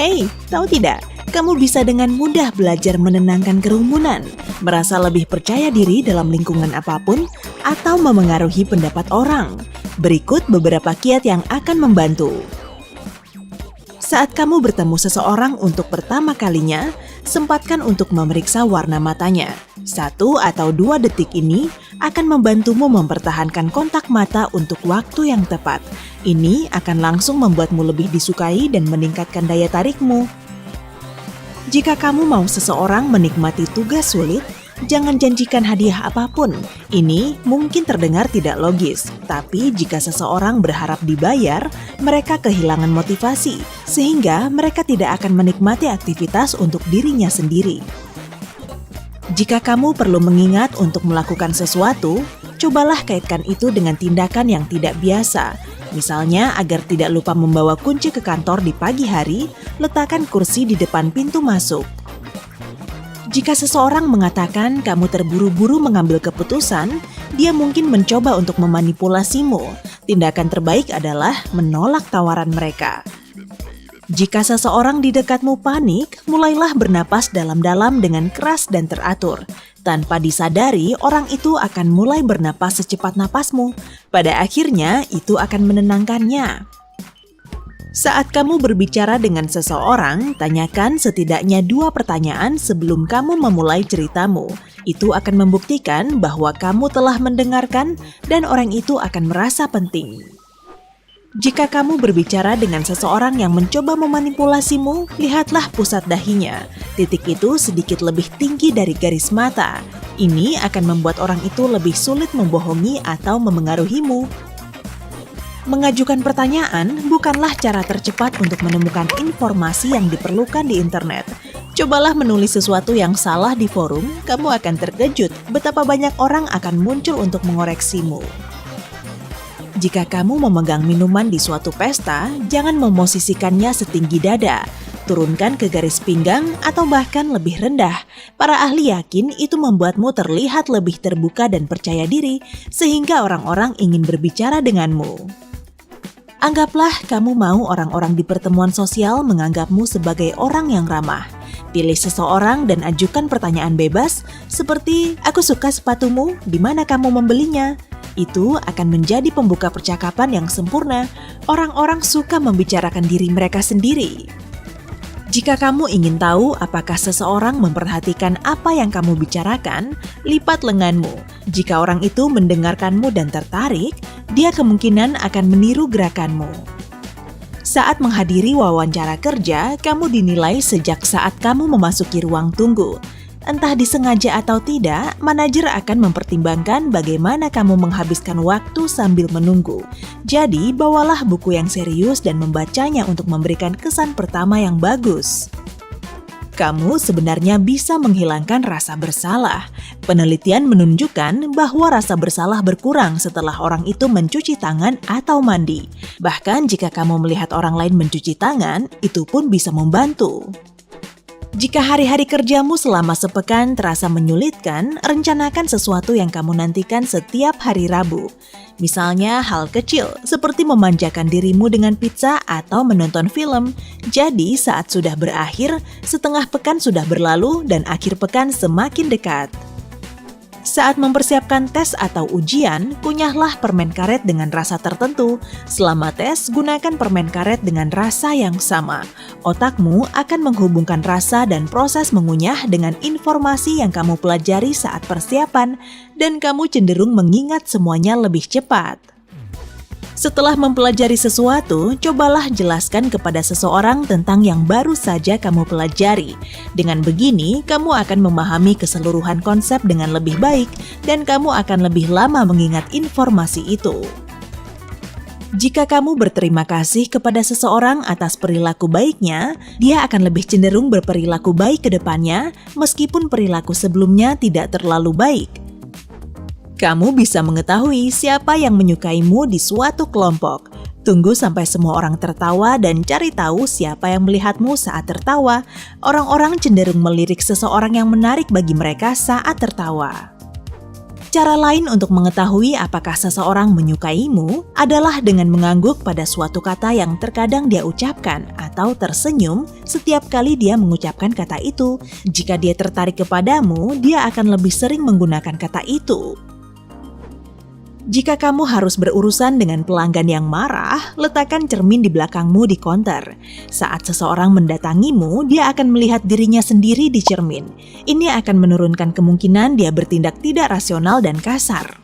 Hey, tahu tidak? Kamu bisa dengan mudah belajar menenangkan kerumunan, merasa lebih percaya diri dalam lingkungan apapun, atau memengaruhi pendapat orang. Berikut beberapa kiat yang akan membantu. Saat kamu bertemu seseorang untuk pertama kalinya, sempatkan untuk memeriksa warna matanya. 1 atau 2 detik ini akan membantumu mempertahankan kontak mata untuk waktu yang tepat. Ini akan langsung membuatmu lebih disukai dan meningkatkan daya tarikmu. Jika kamu mau seseorang menikmati tugas sulit, jangan janjikan hadiah apapun. Ini mungkin terdengar tidak logis, tapi jika seseorang berharap dibayar, mereka kehilangan motivasi, sehingga mereka tidak akan menikmati aktivitas untuk dirinya sendiri. Jika kamu perlu mengingat untuk melakukan sesuatu, cobalah kaitkan itu dengan tindakan yang tidak biasa. Misalnya, agar tidak lupa membawa kunci ke kantor di pagi hari, letakkan kursi di depan pintu masuk. Jika seseorang mengatakan kamu terburu-buru mengambil keputusan, dia mungkin mencoba untuk memanipulasimu. Tindakan terbaik adalah menolak tawaran mereka. Jika seseorang di dekatmu panik, mulailah bernapas dalam-dalam dengan keras dan teratur. Tanpa disadari, orang itu akan mulai bernapas secepat napasmu. Pada akhirnya, itu akan menenangkannya. Saat kamu berbicara dengan seseorang, tanyakan setidaknya 2 pertanyaan sebelum kamu memulai ceritamu. Itu akan membuktikan bahwa kamu telah mendengarkan dan orang itu akan merasa penting. Jika kamu berbicara dengan seseorang yang mencoba memanipulasimu, lihatlah pusat dahinya. Titik itu sedikit lebih tinggi dari garis mata. Ini akan membuat orang itu lebih sulit membohongi atau memengaruhimu. Mengajukan pertanyaan bukanlah cara tercepat untuk menemukan informasi yang diperlukan di internet. Cobalah menulis sesuatu yang salah di forum, kamu akan terkejut betapa banyak orang akan muncul untuk mengoreksimu. Jika kamu memegang minuman di suatu pesta, jangan memosisikannya setinggi dada. Turunkan ke garis pinggang atau bahkan lebih rendah. Para ahli yakin itu membuatmu terlihat lebih terbuka dan percaya diri, sehingga orang-orang ingin berbicara denganmu. Anggaplah kamu mau orang-orang di pertemuan sosial menganggapmu sebagai orang yang ramah. Pilih seseorang dan ajukan pertanyaan bebas, seperti, "Aku suka sepatumu, di mana kamu membelinya?" Itu akan menjadi pembuka percakapan yang sempurna. Orang-orang suka membicarakan diri mereka sendiri. Jika kamu ingin tahu apakah seseorang memperhatikan apa yang kamu bicarakan, lipat lenganmu. Jika orang itu mendengarkanmu dan tertarik, dia kemungkinan akan meniru gerakanmu. Saat menghadiri wawancara kerja, kamu dinilai sejak saat kamu memasuki ruang tunggu. Entah disengaja atau tidak, manajer akan mempertimbangkan bagaimana kamu menghabiskan waktu sambil menunggu. Jadi, bawalah buku yang serius dan membacanya untuk memberikan kesan pertama yang bagus. Kamu sebenarnya bisa menghilangkan rasa bersalah. Penelitian menunjukkan bahwa rasa bersalah berkurang setelah orang itu mencuci tangan atau mandi. Bahkan jika kamu melihat orang lain mencuci tangan, itu pun bisa membantu. Jika hari-hari kerjamu selama sepekan terasa menyulitkan, rencanakan sesuatu yang kamu nantikan setiap hari Rabu. Misalnya hal kecil seperti memanjakan dirimu dengan pizza atau menonton film. Jadi saat sudah berakhir, setengah pekan sudah berlalu dan akhir pekan semakin dekat. Saat mempersiapkan tes atau ujian, kunyahlah permen karet dengan rasa tertentu. Selama tes, gunakan permen karet dengan rasa yang sama. Otakmu akan menghubungkan rasa dan proses mengunyah dengan informasi yang kamu pelajari saat persiapan, dan kamu cenderung mengingat semuanya lebih cepat. Setelah mempelajari sesuatu, cobalah jelaskan kepada seseorang tentang yang baru saja kamu pelajari. Dengan begini, kamu akan memahami keseluruhan konsep dengan lebih baik dan kamu akan lebih lama mengingat informasi itu. Jika kamu berterima kasih kepada seseorang atas perilaku baiknya, dia akan lebih cenderung berperilaku baik ke depannya meskipun perilaku sebelumnya tidak terlalu baik. Kamu bisa mengetahui siapa yang menyukaimu di suatu kelompok. Tunggu sampai semua orang tertawa dan cari tahu siapa yang melihatmu saat tertawa. Orang-orang cenderung melirik seseorang yang menarik bagi mereka saat tertawa. Cara lain untuk mengetahui apakah seseorang menyukaimu adalah dengan mengangguk pada suatu kata yang terkadang dia ucapkan atau tersenyum setiap kali dia mengucapkan kata itu. Jika dia tertarik kepadamu, dia akan lebih sering menggunakan kata itu. Jika kamu harus berurusan dengan pelanggan yang marah, letakkan cermin di belakangmu di konter. Saat seseorang mendatangimu, dia akan melihat dirinya sendiri di cermin. Ini akan menurunkan kemungkinan dia bertindak tidak rasional dan kasar.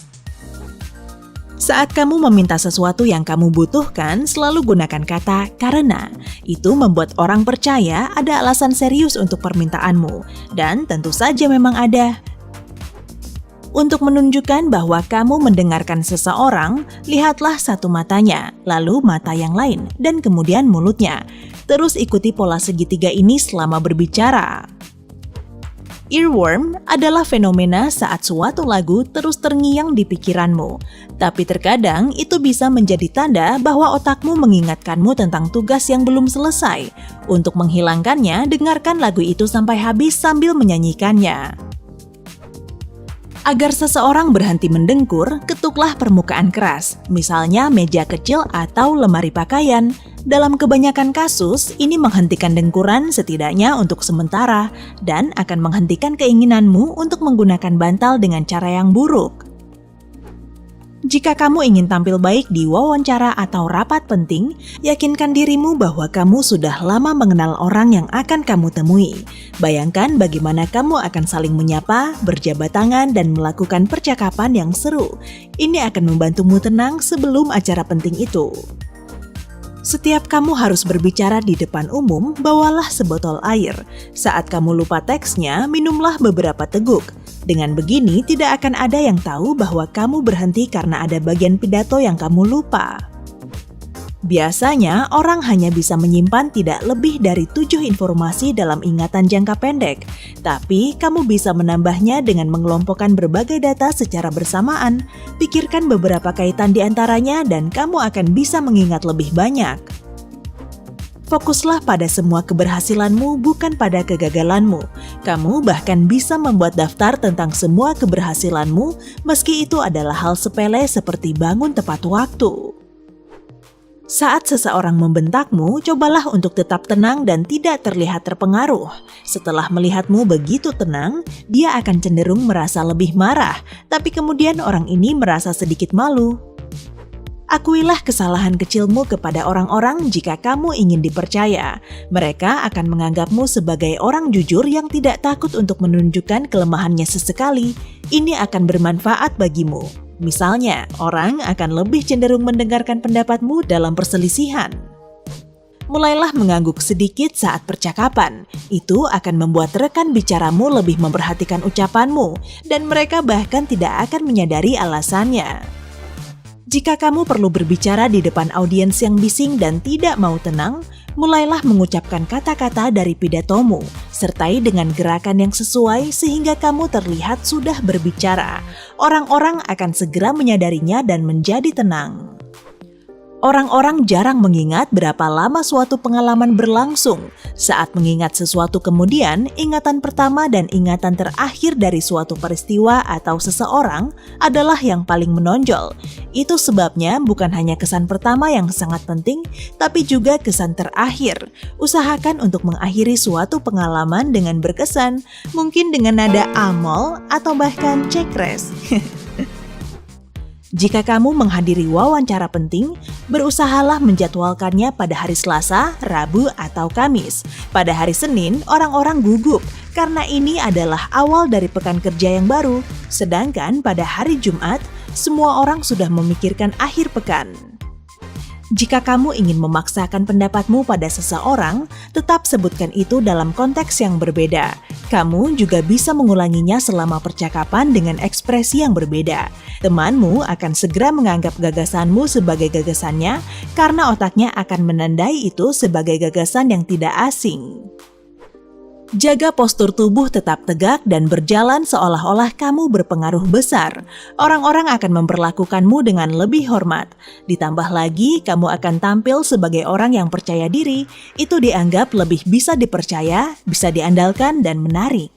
Saat kamu meminta sesuatu yang kamu butuhkan, selalu gunakan kata "karena". Itu membuat orang percaya ada alasan serius untuk permintaanmu, dan tentu saja memang ada. Untuk menunjukkan bahwa kamu mendengarkan seseorang, lihatlah satu matanya, lalu mata yang lain, dan kemudian mulutnya. Terus ikuti pola segitiga ini selama berbicara. Earworm adalah fenomena saat suatu lagu terus terngiang di pikiranmu. Tapi terkadang itu bisa menjadi tanda bahwa otakmu mengingatkanmu tentang tugas yang belum selesai. Untuk menghilangkannya, dengarkan lagu itu sampai habis sambil menyanyikannya. Agar seseorang berhenti mendengkur, ketuklah permukaan keras, misalnya meja kecil atau lemari pakaian. Dalam kebanyakan kasus, ini menghentikan dengkuran setidaknya untuk sementara dan akan menghentikan keinginanmu untuk menggunakan bantal dengan cara yang buruk. Jika kamu ingin tampil baik di wawancara atau rapat penting, yakinkan dirimu bahwa kamu sudah lama mengenal orang yang akan kamu temui. Bayangkan bagaimana kamu akan saling menyapa, berjabat tangan, dan melakukan percakapan yang seru. Ini akan membantumu tenang sebelum acara penting itu. Setiap kamu harus berbicara di depan umum, bawalah sebotol air. Saat kamu lupa teksnya, minumlah beberapa teguk. Dengan begini, tidak akan ada yang tahu bahwa kamu berhenti karena ada bagian pidato yang kamu lupa. Biasanya, orang hanya bisa menyimpan tidak lebih dari 7 informasi dalam ingatan jangka pendek. Tapi, kamu bisa menambahnya dengan mengelompokkan berbagai data secara bersamaan. Pikirkan beberapa kaitan di antaranya dan kamu akan bisa mengingat lebih banyak. Fokuslah pada semua keberhasilanmu, bukan pada kegagalanmu. Kamu bahkan bisa membuat daftar tentang semua keberhasilanmu, meski itu adalah hal sepele seperti bangun tepat waktu. Saat seseorang membentakmu, cobalah untuk tetap tenang dan tidak terlihat terpengaruh. Setelah melihatmu begitu tenang, dia akan cenderung merasa lebih marah, tapi kemudian orang ini merasa sedikit malu. Akuilah kesalahan kecilmu kepada orang-orang jika kamu ingin dipercaya. Mereka akan menganggapmu sebagai orang jujur yang tidak takut untuk menunjukkan kelemahannya sesekali. Ini akan bermanfaat bagimu. Misalnya, orang akan lebih cenderung mendengarkan pendapatmu dalam perselisihan. Mulailah mengangguk sedikit saat percakapan. Itu akan membuat rekan bicaramu lebih memperhatikan ucapanmu, dan mereka bahkan tidak akan menyadari alasannya. Jika kamu perlu berbicara di depan audiens yang bising dan tidak mau tenang, mulailah mengucapkan kata-kata dari pidatomu, sertai dengan gerakan yang sesuai sehingga kamu terlihat sudah berbicara. Orang-orang akan segera menyadarinya dan menjadi tenang. Orang-orang jarang mengingat berapa lama suatu pengalaman berlangsung. Saat mengingat sesuatu kemudian, ingatan pertama dan ingatan terakhir dari suatu peristiwa atau seseorang adalah yang paling menonjol. Itu sebabnya bukan hanya kesan pertama yang sangat penting, tapi juga kesan terakhir. Usahakan untuk mengakhiri suatu pengalaman dengan berkesan, mungkin dengan nada amol atau bahkan cekres. Jika kamu menghadiri wawancara penting, berusahalah menjadwalkannya pada hari Selasa, Rabu, atau Kamis. Pada hari Senin, orang-orang gugup karena ini adalah awal dari pekan kerja yang baru. Sedangkan pada hari Jumat, semua orang sudah memikirkan akhir pekan. Jika kamu ingin memaksakan pendapatmu pada seseorang, tetap sebutkan itu dalam konteks yang berbeda. Kamu juga bisa mengulanginya selama percakapan dengan ekspresi yang berbeda. Temanmu akan segera menganggap gagasanmu sebagai gagasannya karena otaknya akan menandai itu sebagai gagasan yang tidak asing. Jaga postur tubuh tetap tegak dan berjalan seolah-olah kamu berpengaruh besar. Orang-orang akan memperlakukanmu dengan lebih hormat. Ditambah lagi, kamu akan tampil sebagai orang yang percaya diri. Itu dianggap lebih bisa dipercaya, bisa diandalkan, dan menarik.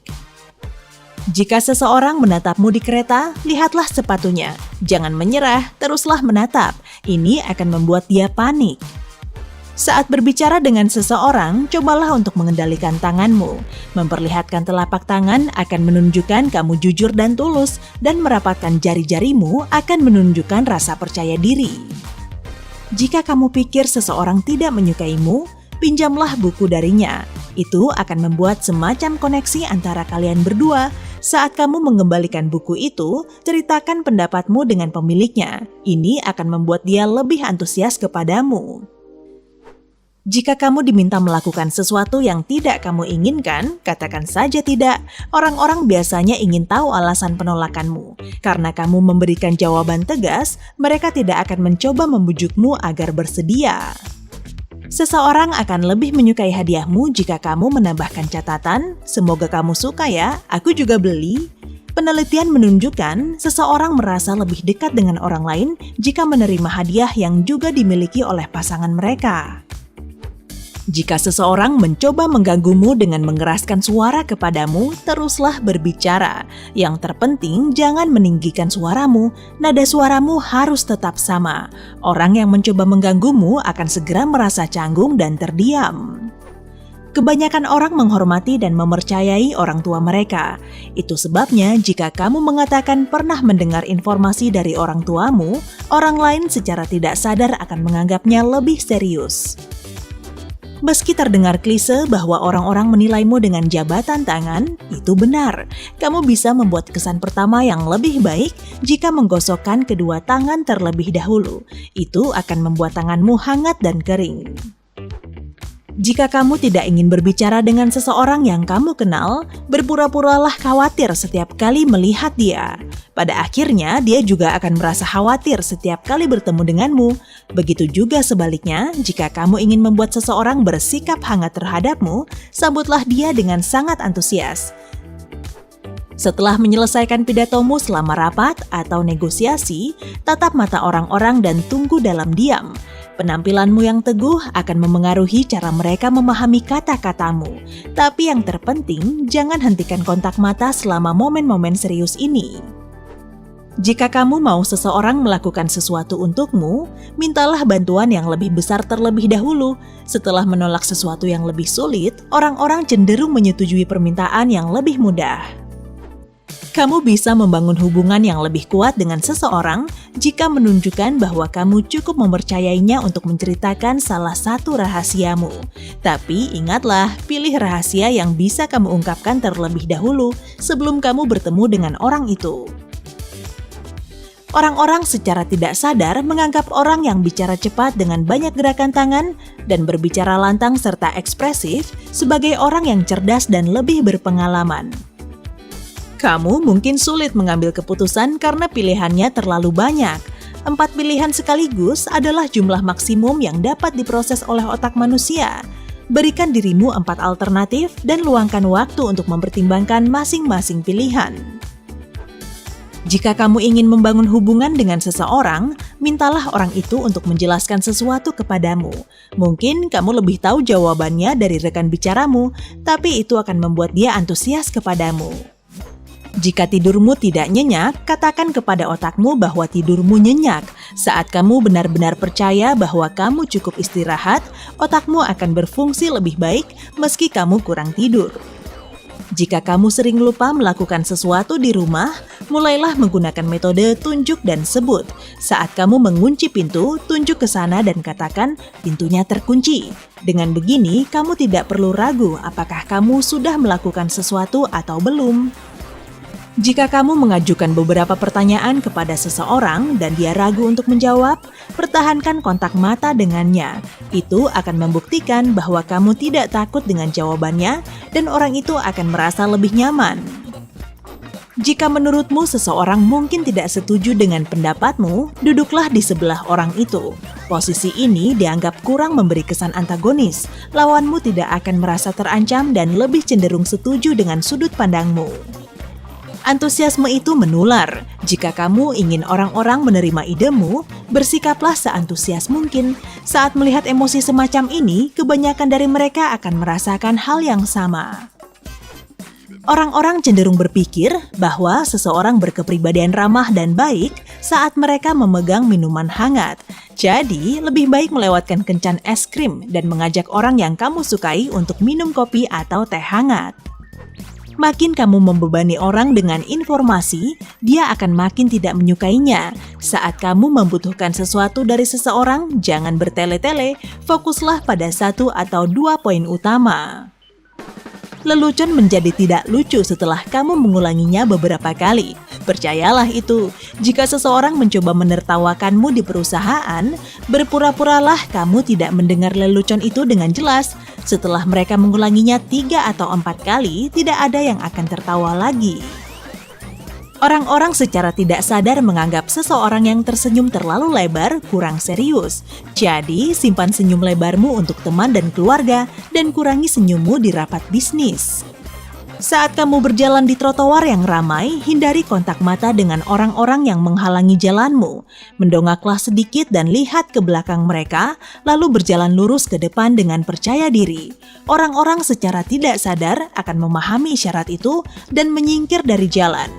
Jika seseorang menatapmu di kereta, lihatlah sepatunya. Jangan menyerah, teruslah menatap. Ini akan membuat dia panik. Saat berbicara dengan seseorang, cobalah untuk mengendalikan tanganmu. Memperlihatkan telapak tangan akan menunjukkan kamu jujur dan tulus, dan merapatkan jari-jarimu akan menunjukkan rasa percaya diri. Jika kamu pikir seseorang tidak menyukaimu, pinjamlah buku darinya. Itu akan membuat semacam koneksi antara kalian berdua. Saat kamu mengembalikan buku itu, ceritakan pendapatmu dengan pemiliknya. Ini akan membuat dia lebih antusias kepadamu. Jika kamu diminta melakukan sesuatu yang tidak kamu inginkan, katakan saja tidak. Orang-orang biasanya ingin tahu alasan penolakanmu. Karena kamu memberikan jawaban tegas, mereka tidak akan mencoba membujukmu agar bersedia. Seseorang akan lebih menyukai hadiahmu jika kamu menambahkan catatan, "Semoga kamu suka ya, aku juga beli." Penelitian menunjukkan seseorang merasa lebih dekat dengan orang lain jika menerima hadiah yang juga dimiliki oleh pasangan mereka. Jika seseorang mencoba mengganggumu dengan mengeraskan suara kepadamu, teruslah berbicara. Yang terpenting, jangan meninggikan suaramu. Nada suaramu harus tetap sama. Orang yang mencoba mengganggumu akan segera merasa canggung dan terdiam. Kebanyakan orang menghormati dan mempercayai orang tua mereka. Itu sebabnya jika kamu mengatakan pernah mendengar informasi dari orang tuamu, orang lain secara tidak sadar akan menganggapnya lebih serius. Meski terdengar klise bahwa orang-orang menilaimu dengan jabatan tangan, itu benar. Kamu bisa membuat kesan pertama yang lebih baik jika menggosokkan kedua tangan terlebih dahulu. Itu akan membuat tanganmu hangat dan kering. Jika kamu tidak ingin berbicara dengan seseorang yang kamu kenal, berpura-puralah khawatir setiap kali melihat dia. Pada akhirnya, dia juga akan merasa khawatir setiap kali bertemu denganmu. Begitu juga sebaliknya, jika kamu ingin membuat seseorang bersikap hangat terhadapmu, sambutlah dia dengan sangat antusias. Setelah menyelesaikan pidatomu selama rapat atau negosiasi, tatap mata orang-orang dan tunggu dalam diam. Penampilanmu yang teguh akan memengaruhi cara mereka memahami kata-katamu. Tapi yang terpenting, jangan hentikan kontak mata selama momen-momen serius ini. Jika kamu mau seseorang melakukan sesuatu untukmu, mintalah bantuan yang lebih besar terlebih dahulu. Setelah menolak sesuatu yang lebih sulit, orang-orang cenderung menyetujui permintaan yang lebih mudah. Kamu bisa membangun hubungan yang lebih kuat dengan seseorang jika menunjukkan bahwa kamu cukup mempercayainya untuk menceritakan salah satu rahasiamu. Tapi ingatlah, pilih rahasia yang bisa kamu ungkapkan terlebih dahulu sebelum kamu bertemu dengan orang itu. Orang-orang secara tidak sadar menganggap orang yang bicara cepat dengan banyak gerakan tangan dan berbicara lantang serta ekspresif sebagai orang yang cerdas dan lebih berpengalaman. Kamu mungkin sulit mengambil keputusan karena pilihannya terlalu banyak. 4 pilihan sekaligus adalah jumlah maksimum yang dapat diproses oleh otak manusia. Berikan dirimu 4 alternatif dan luangkan waktu untuk mempertimbangkan masing-masing pilihan. Jika kamu ingin membangun hubungan dengan seseorang, mintalah orang itu untuk menjelaskan sesuatu kepadamu. Mungkin kamu lebih tahu jawabannya dari rekan bicaramu, tapi itu akan membuat dia antusias kepadamu. Jika tidurmu tidak nyenyak, katakan kepada otakmu bahwa tidurmu nyenyak. Saat kamu benar-benar percaya bahwa kamu cukup istirahat, otakmu akan berfungsi lebih baik meski kamu kurang tidur. Jika kamu sering lupa melakukan sesuatu di rumah, mulailah menggunakan metode tunjuk dan sebut. Saat kamu mengunci pintu, tunjuk ke sana dan katakan, "Pintunya terkunci." Dengan begini, kamu tidak perlu ragu apakah kamu sudah melakukan sesuatu atau belum. Jika kamu mengajukan beberapa pertanyaan kepada seseorang dan dia ragu untuk menjawab, pertahankan kontak mata dengannya. Itu akan membuktikan bahwa kamu tidak takut dengan jawabannya dan orang itu akan merasa lebih nyaman. Jika menurutmu seseorang mungkin tidak setuju dengan pendapatmu, duduklah di sebelah orang itu. Posisi ini dianggap kurang memberi kesan antagonis. Lawanmu tidak akan merasa terancam dan lebih cenderung setuju dengan sudut pandangmu. Antusiasme itu menular. Jika kamu ingin orang-orang menerima idemu, bersikaplah seantusias mungkin. Saat melihat emosi semacam ini, kebanyakan dari mereka akan merasakan hal yang sama. Orang-orang cenderung berpikir bahwa seseorang berkepribadian ramah dan baik saat mereka memegang minuman hangat. Jadi, lebih baik melewatkan kencan es krim dan mengajak orang yang kamu sukai untuk minum kopi atau teh hangat. Makin kamu membebani orang dengan informasi, dia akan makin tidak menyukainya. Saat kamu membutuhkan sesuatu dari seseorang, jangan bertele-tele, fokuslah pada 1 atau 2 poin utama. Lelucon menjadi tidak lucu setelah kamu mengulanginya beberapa kali. Percayalah itu, jika seseorang mencoba menertawakanmu di perusahaan, berpura-puralah kamu tidak mendengar lelucon itu dengan jelas. Setelah mereka mengulanginya 3 atau 4 kali, tidak ada yang akan tertawa lagi. Orang-orang secara tidak sadar menganggap seseorang yang tersenyum terlalu lebar kurang serius. Jadi, simpan senyum lebarmu untuk teman dan keluarga dan kurangi senyummu di rapat bisnis. Saat kamu berjalan di trotoar yang ramai, hindari kontak mata dengan orang-orang yang menghalangi jalanmu. Mendongaklah sedikit dan lihat ke belakang mereka, lalu berjalan lurus ke depan dengan percaya diri. Orang-orang secara tidak sadar akan memahami isyarat itu dan menyingkir dari jalan.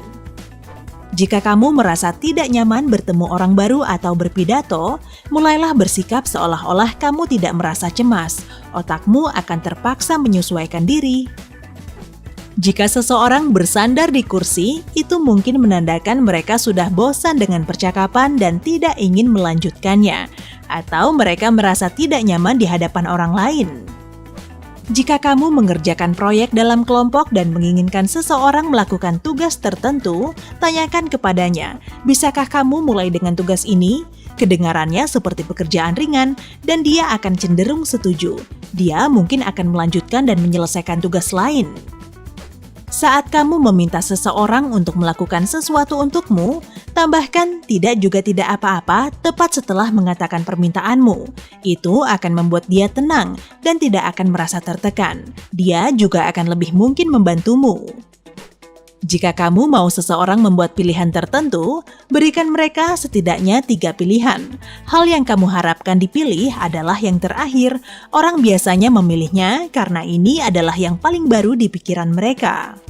Jika kamu merasa tidak nyaman bertemu orang baru atau berpidato, mulailah bersikap seolah-olah kamu tidak merasa cemas. Otakmu akan terpaksa menyesuaikan diri. Jika seseorang bersandar di kursi, itu mungkin menandakan mereka sudah bosan dengan percakapan dan tidak ingin melanjutkannya, atau mereka merasa tidak nyaman di hadapan orang lain. Jika kamu mengerjakan proyek dalam kelompok dan menginginkan seseorang melakukan tugas tertentu, tanyakan kepadanya, bisakah kamu mulai dengan tugas ini? Kedengarannya seperti pekerjaan ringan dan dia akan cenderung setuju. Dia mungkin akan melanjutkan dan menyelesaikan tugas lain. Saat kamu meminta seseorang untuk melakukan sesuatu untukmu, tambahkan tidak juga tidak apa-apa tepat setelah mengatakan permintaanmu. Itu akan membuat dia tenang dan tidak akan merasa tertekan. Dia juga akan lebih mungkin membantumu. Jika kamu mau seseorang membuat pilihan tertentu, berikan mereka setidaknya 3 pilihan. Hal yang kamu harapkan dipilih adalah yang terakhir. Orang biasanya memilihnya karena ini adalah yang paling baru di pikiran mereka.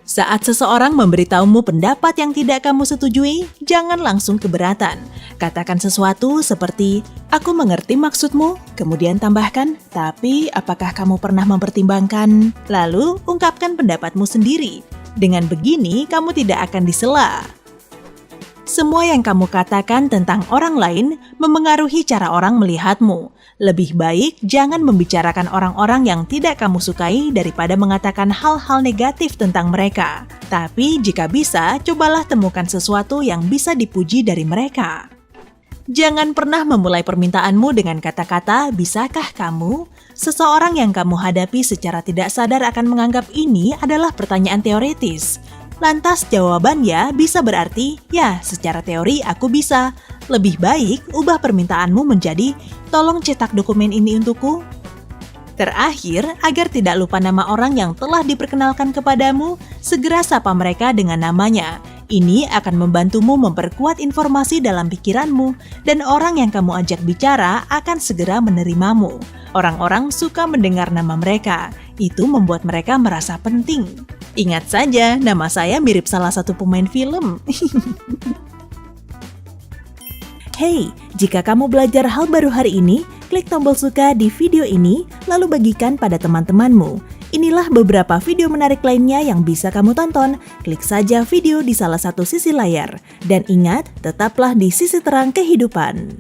Saat seseorang memberitahumu pendapat yang tidak kamu setujui, jangan langsung keberatan. Katakan sesuatu seperti, "Aku mengerti maksudmu," kemudian tambahkan, "Tapi apakah kamu pernah mempertimbangkan?" Lalu, ungkapkan pendapatmu sendiri. Dengan begini, kamu tidak akan disela. Semua yang kamu katakan tentang orang lain memengaruhi cara orang melihatmu. Lebih baik jangan membicarakan orang-orang yang tidak kamu sukai daripada mengatakan hal-hal negatif tentang mereka. Tapi jika bisa, cobalah temukan sesuatu yang bisa dipuji dari mereka. Jangan pernah memulai permintaanmu dengan kata-kata, "Bisakah kamu?" Seseorang yang kamu hadapi secara tidak sadar akan menganggap ini adalah pertanyaan teoritis. Lantas jawabannya bisa berarti, "Ya, secara teori aku bisa." Lebih baik ubah permintaanmu menjadi, "Tolong cetak dokumen ini untukku." Terakhir, agar tidak lupa nama orang yang telah diperkenalkan kepadamu, segera sapa mereka dengan namanya. Ini akan membantumu memperkuat informasi dalam pikiranmu, dan orang yang kamu ajak bicara akan segera menerimamu. Orang-orang suka mendengar nama mereka. Itu membuat mereka merasa penting. Ingat saja, nama saya mirip salah satu pemain film. Hey, jika kamu belajar hal baru hari ini, klik tombol suka di video ini, lalu bagikan pada teman-temanmu. Inilah beberapa video menarik lainnya yang bisa kamu tonton. Klik saja video di salah satu sisi layar. Dan ingat, tetaplah di sisi terang kehidupan.